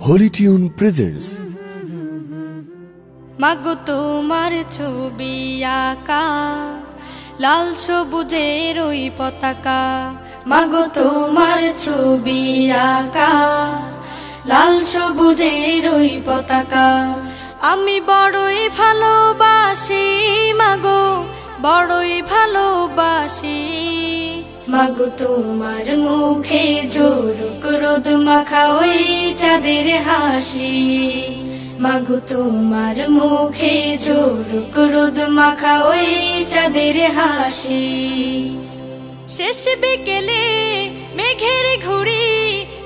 Holi tune presents. মাগো তোমার ছবি আঁকা লাল সবুজের ওই পতাকা, মাগো তোমার ছবি আঁকা লাল সবুজের ওই পতাকা। আমি বড়ই ভালোবাসি মাগো, বড়ই ভালোবাসি। মাগো তোমার মুখে ঝলক রোদ মাখা ওই চাঁদের হাসি, মাগো তোমার মুখে ঝলক রোদ মাখা ওই চাঁদের হাসি। শেষ বিকেলে মেঘের ঘুড়ি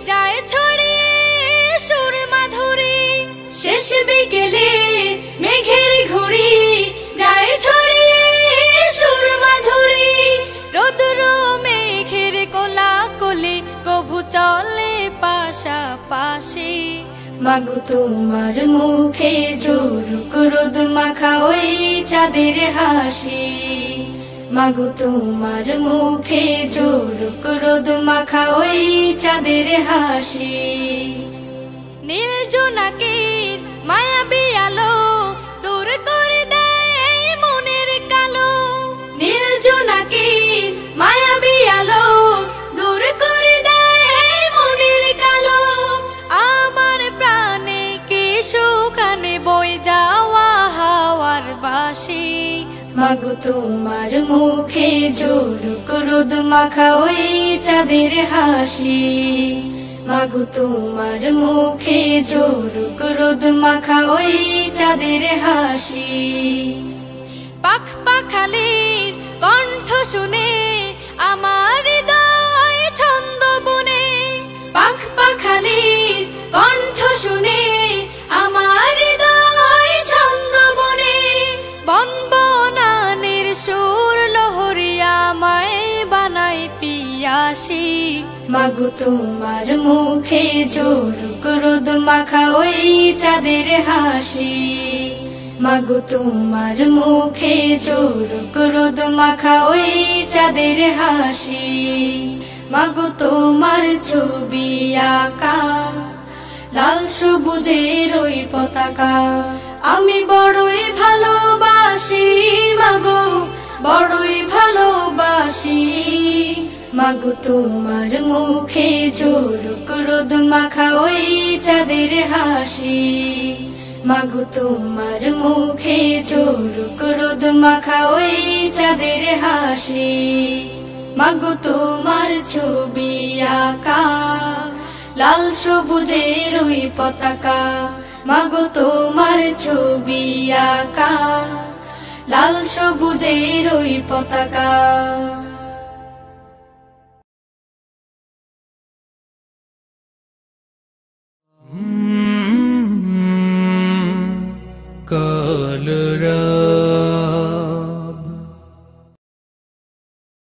যায় ছড়িয়ে সুর মাধুরী, শেষ বিকেলে মেঘের ঘুড়ি যায় ছড়িয়ে সুর মাধুরী। রোদ্র মেঘের কোলাকুলি কভু চলে পাশাপাশি, মাগো তোমার মুখে ঝলক রোদ মাখা ওই চাঁদের হাসি, মাগো তোমার মুখে ঝলক রোদ মাখা ওই চাঁদের হাসি। নীল জোনাকির মায়াবী আলো দূর করে দেয় মনের কালো, নীল জোনাকির মায়াবী আলো দূর করে দেয় মনের কালো। আমার প্রাণে কি সুখানে বই যাওয়া হাওয়ার বাসি, মাগো তোমার মুখে ঝলক রোদ মাখা ওই চাঁদের হাসি, মাগো তোমার মুখে ঝলক রোদ মাখা ওই চাঁদের হাসি। পাখ পাখালির কণ্ঠ শুনে আমার হৃদয় ছন্দ বনে, পাখ পাখালির কণ্ঠ শুনে আমার হৃদয় ছন্দ বনে। বন বনানের সুর লহরিয়া আমায় বানাই পিয়াসি, মাগো তোমার মুখে ঝলক রোদ মাখা ওই চাঁদের হাসি, মাগো তোমার মুখে ঝলক রোদ মাখা ওই চাঁদের হাসি। মাগো তোমার ছবি আঁকা লাল সবুজের ওই পতাকা, আমি বড়ই ভালোবাসি মাগো, বড়ই ভালোবাসি। মাগো তোমার মুখে ঝলক রোদ মাখা ওই চাঁদের হাসি, মাগো তোমার মুখে ঝলক রোদ মাখা ওই চাঁদের হাসি। মাগো তোমার ছবি আঁকা লাল সবুজের ওই পতাকা, মাগো তোমার ছবি আঁকা লাল সবুজের ওই পতাকা। কাল